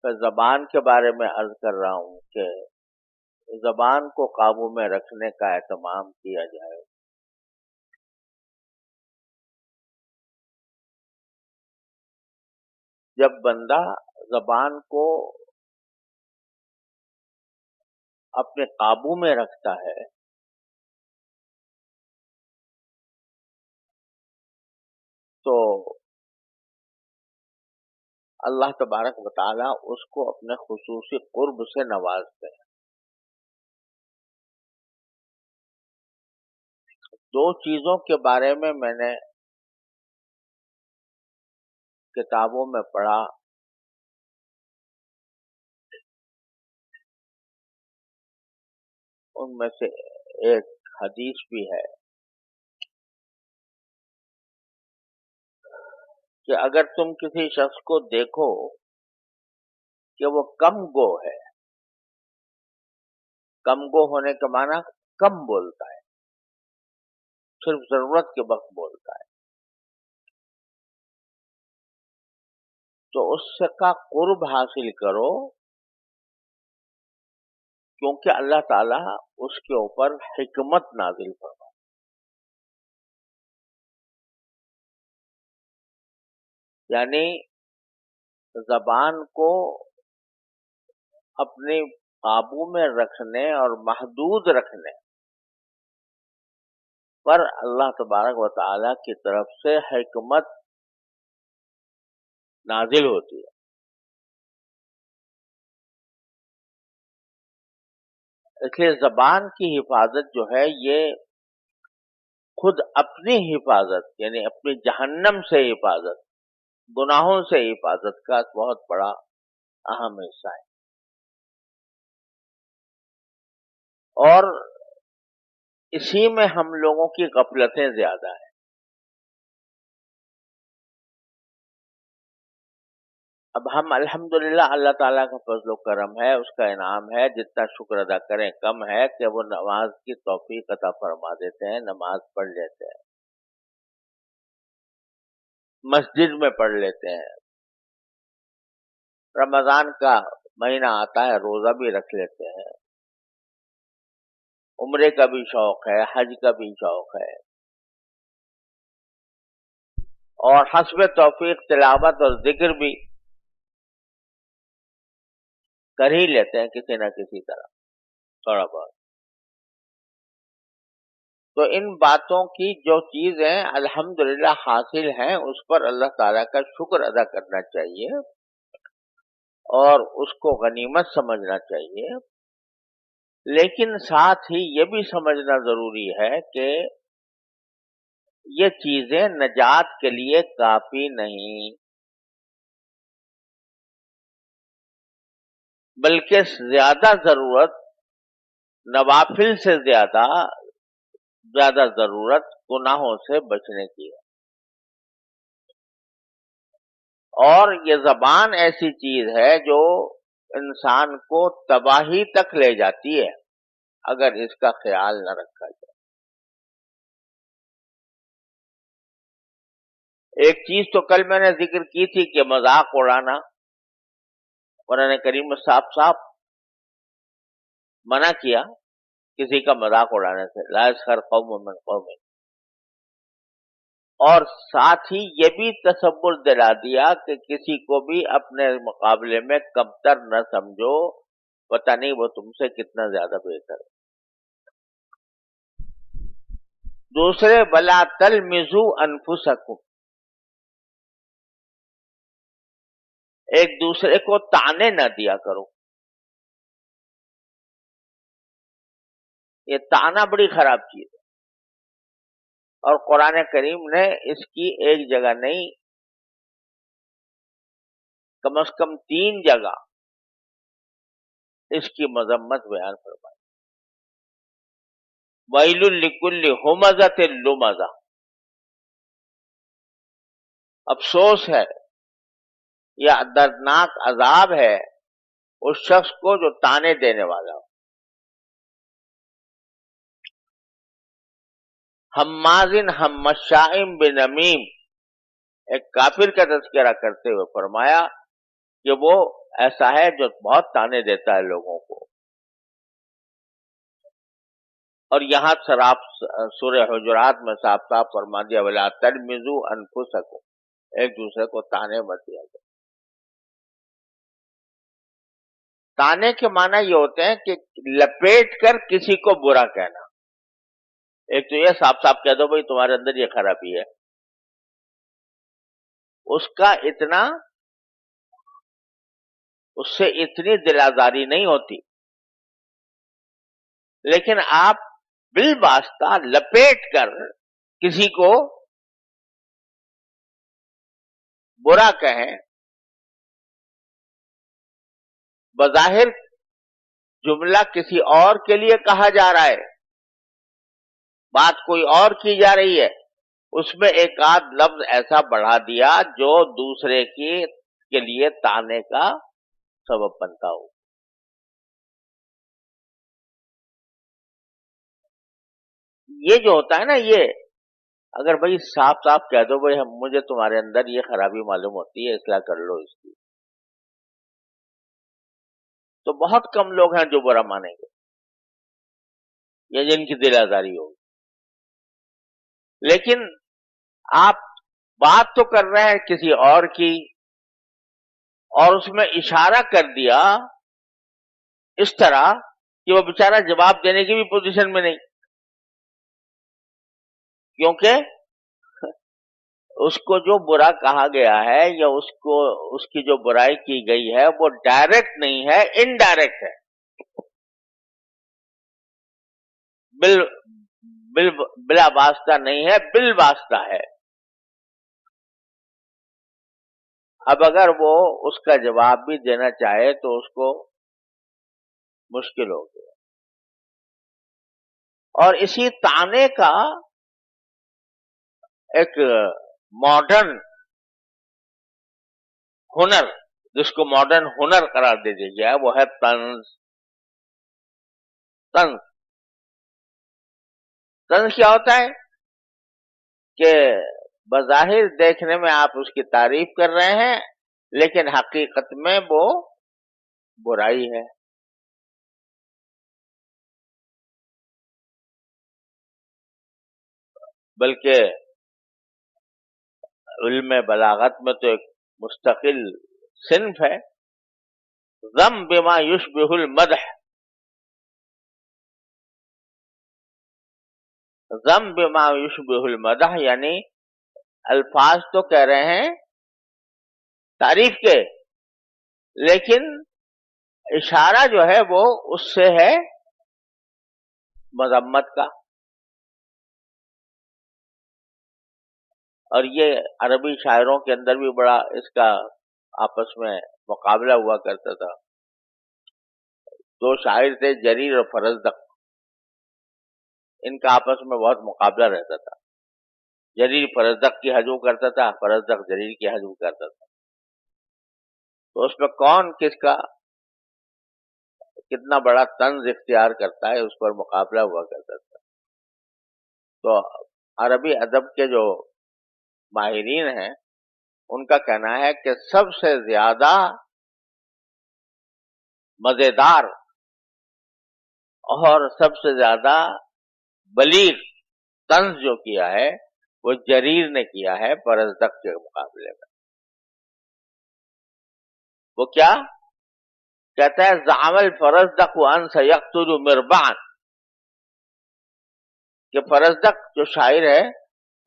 پھر زبان کے بارے میں عرض کر رہا ہوں کہ زبان کو قابو میں رکھنے کا اہتمام کیا جائے. جب بندہ زبان کو اپنے قابو میں رکھتا ہے تو اللہ تبارک و تعالی اس کو اپنے خصوصی قرب سے نوازتے ہیں. دو چیزوں کے بارے میں نے کتابوں میں پڑھا. ان میں سے ایک حدیث بھی ہے کہ اگر تم کسی شخص کو دیکھو کہ وہ کم گو ہے، کم گو ہونے کا معنی کم بولتا ہے، صرف ضرورت کے وقت بولتا ہے، تو اس سے کا قرب حاصل کرو، کیونکہ اللہ تعالیٰ اس کے اوپر حکمت نازل فرما. یعنی زبان کو اپنے قابو میں رکھنے اور محدود رکھنے پر اللہ تبارک و تعالیٰ کی طرف سے حکمت نازل ہوتی ہے. اس لیے زبان کی حفاظت جو ہے یہ خود اپنی حفاظت، یعنی اپنی جہنم سے حفاظت، گناہوں سے حفاظت کا بہت بڑا اہم حصہ ہے. اور اسی میں ہم لوگوں کی غفلتیں زیادہ ہیں. اب ہم الحمدللہ اللہ تعالیٰ کا فضل و کرم ہے، اس کا انعام ہے، جتنا شکر ادا کریں کم ہے کہ وہ نماز کی توفیق عطا فرما دیتے ہیں، نماز پڑھ لیتے ہیں، مسجد میں پڑھ لیتے ہیں، رمضان کا مہینہ آتا ہے روزہ بھی رکھ لیتے ہیں، عمرے کا بھی شوق ہے، حج کا بھی شوق ہے، اور حسب توفیق تلاوت اور ذکر بھی کر ہی لیتے ہیں کسی نہ کسی طرح تھوڑا بہت. تو ان باتوں کی جو چیزیں الحمدللہ حاصل ہیں اس پر اللہ تعالیٰ کا شکر ادا کرنا چاہیے اور اس کو غنیمت سمجھنا چاہیے. لیکن ساتھ ہی یہ بھی سمجھنا ضروری ہے کہ یہ چیزیں نجات کے لیے کافی نہیں، بلکہ زیادہ ضرورت نوافل سے زیادہ ضرورت گناہوں سے بچنے کی ہے. اور یہ زبان ایسی چیز ہے جو انسان کو تباہی تک لے جاتی ہے اگر اس کا خیال نہ رکھا جائے. ایک چیز تو کل میں نے ذکر کی تھی کہ مذاق اڑانا، قرآن کریم میں صاف صاف منع کیا کسی کا مذاق اڑانے سے، لا یسخر قوم من قوم. اور ساتھ ہی یہ بھی تصور دلا دیا کہ کسی کو بھی اپنے مقابلے میں کمتر نہ سمجھو، پتہ نہیں وہ تم سے کتنا زیادہ بہتر ہے. دوسرے ولا تلمزوا انفسکم، ایک دوسرے کو طعنے نہ دیا کرو. یہ طعنہ بڑی خراب چیز ہے، اور قرآن کریم نے اس کی ایک جگہ نہیں کم از کم 3 جگہ اس کی مذمت بیان فرمائی. ویل لکل ہمزۃ لمزہ، افسوس ہے یا دردناک عذاب ہے اس شخص کو جو طعنے دینے والا ہو. حماز مشاء بنمیم، ایک کافر کا تذکرہ کرتے ہوئے فرمایا کہ وہ ایسا ہے جو بہت تانے دیتا ہے لوگوں کو. اور یہاں سورہ حجرات میں صاف صاف فرما دیا وَلَا تَلْمِزُوا أَنفُسَكُمْ, ایک دوسرے کو تانے مت دیا کرو. تانے کے معنی یہ ہوتے ہیں کہ لپیٹ کر کسی کو برا کہنا. ایک تو یہ صاف صاف کہہ دو بھائی تمہارے اندر یہ خرابی ہے, اس کا اتنا, اس سے اتنی دل آزاری نہیں ہوتی. لیکن آپ بالواسطہ لپیٹ کر کسی کو برا کہیں, بظاہر جملہ کسی اور کے لیے کہا جا رہا ہے, بات کوئی اور کی جا رہی ہے, اس میں ایک آدھ لفظ ایسا بڑھا دیا جو دوسرے کے لیے تانے کا سبب بنتا ہو. یہ جو ہوتا ہے نا, یہ اگر بھائی صاف صاف کہہ دو بھائی مجھے تمہارے اندر یہ خرابی معلوم ہوتی ہے, اصلاح کر لو اس کی, تو بہت کم لوگ ہیں جو برا مانیں گے یا جن کی دل آزاری ہوگی. لیکن آپ بات تو کر رہے ہیں کسی اور کی, اور اس میں اشارہ کر دیا اس طرح کہ وہ بیچارہ جواب دینے کی بھی پوزیشن میں نہیں, کیونکہ اس کو جو برا کہا گیا ہے یا اس کی جو برائی کی گئی ہے وہ ڈائریکٹ نہیں ہے, انڈائریکٹ ہے, بلا واسطہ نہیں ہے, بال واسطہ ہے. اب اگر وہ اس کا جواب بھی دینا چاہے تو اس کو مشکل ہو گیا. اور اسی تانے کا ایک ماڈرن ہنر, جس کو ماڈرن ہنر قرار دے دیا گیا ہے, وہ ہے طنز. طنز کیا ہوتا ہے کہ بظاہر دیکھنے میں آپ اس کی تعریف کر رہے ہیں, لیکن حقیقت میں وہ برائی ہے. بلکہ علم بلاغت میں تو ایک مستقل صنف ہے, ذم بما یشبہ المدح. ذم بما یشبہ المدح یعنی الفاظ تو کہہ رہے ہیں تعریف کے, لیکن اشارہ جو ہے وہ اس سے ہے مذمت کا. اور یہ عربی شاعروں کے اندر بھی بڑا اس کا آپس میں مقابلہ ہوا کرتا تھا. دو شاعر تھے, جریر اور فرزدق, ان کا آپس میں بہت مقابلہ رہتا تھا. جریر فرزدق کی ہجو کرتا تھا, فرزدق جریر کی ہجو کرتا تھا. تو اس میں کون کس کا کتنا بڑا طنز اختیار کرتا ہے اس پر مقابلہ ہوا کرتا تھا. تو عربی ادب کے جو ماہرین ہیں ان کا کہنا ہے کہ سب سے زیادہ مزیدار اور سب سے زیادہ بلیغ طنز جو کیا ہے وہ جریر نے کیا ہے فرزدق کے مقابلے میں. وہ کیا کہتا ہے, زعم الفرزدق ان سيقتل مربعا, کہ فرزدق جو شاعر ہے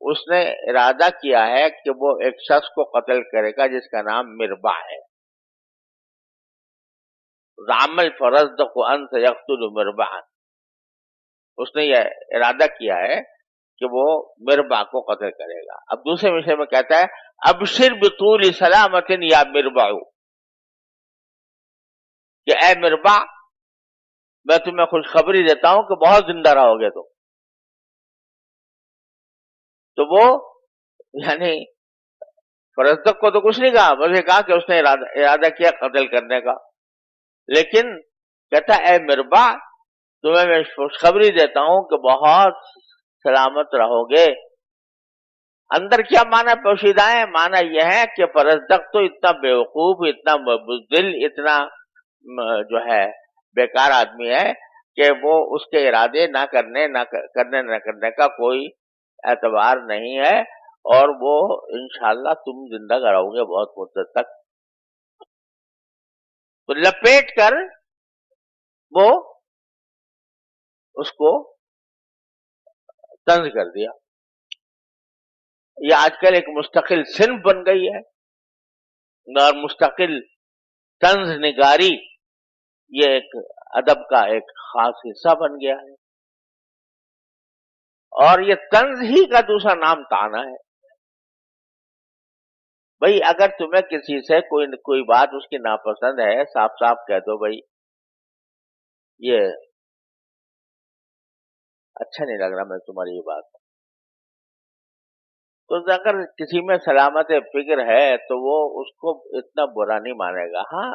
اس نے ارادہ کیا ہے کہ وہ ایک شخص کو قتل کرے گا جس کا نام مربع ہے. زعم الفرزدق ان سيقتل مربعا, اس نے یہ ارادہ کیا ہے کہ وہ مربع کو قتل کرے گا. اب دوسرے مصرع میں کہتا ہے, ابشر بطول سلامت یا مربع, کہ اے مربع میں تمہیں خوشخبری دیتا ہوں کہ بہت زندہ رہو گے تم. تو وہ یعنی فرزدق کو تو کچھ نہیں کہا, بلکہ کہا کہ اس نے ارادہ کیا قتل کرنے کا, لیکن کہتا اے مربع تمہیں میں خوشخبری دیتا ہوں کہ بہت سلامت رہو گے. اندر کیا معنی پوشیدہ ہے؟ معنی یہ ہے کہ پرزدق تو اتنا بیوقوف، اتنا بزدل، اتنا جو ہے بیکار آدمی ہے کہ وہ اس کے ارادے نہ کرنے کا کوئی اعتبار نہیں ہے، اور وہ انشاءاللہ تم زندہ رہو گے بہت مدت تک. تو لپیٹ کر وہ اس کو طنز کر دیا. یہ آج کل ایک مستقل صنف بن گئی ہے، اور مستقل طنز نگاری یہ ایک ادب کا ایک خاص حصہ بن گیا ہے، اور یہ طنز ہی کا دوسرا نام طعنہ ہے. بھئی اگر تمہیں کسی سے کوئی بات اس کی ناپسند ہے، صاف صاف کہہ دو بھئی یہ اچھا نہیں لگ رہا میں تمہاری یہ بات. تو اگر کسی میں سلامت فکر ہے تو وہ اس کو اتنا برا نہیں مانے گا. ہاں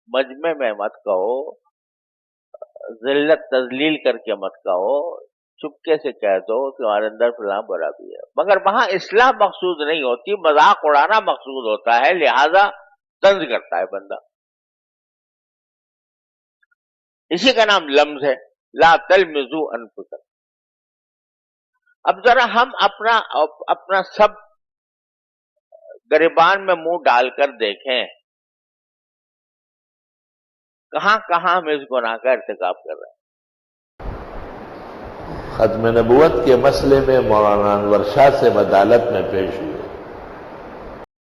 مجمع میں مت کہو، ذلت تذلیل کر کے مت کہو، چپکے سے کہہ دو تمہارے اندر فلاں برا بھی ہے، مگر وہاں اصلاح مقصود نہیں ہوتی، مذاق اڑانا مقصود ہوتا ہے، لہذا طنز کرتا ہے بندہ. اسی کا نام لمز ہے، لا تلمزوا انفسکم. اب ذرا ہم اپنا سب گریبان میں منہ ڈال کر دیکھیں کہاں کہاں ہم اس گناہ کا ارتکاب کر رہے ہیں. ختم نبوت کے مسئلے میں مولانا انور شاہ سے عدالت میں پیش ہوئے.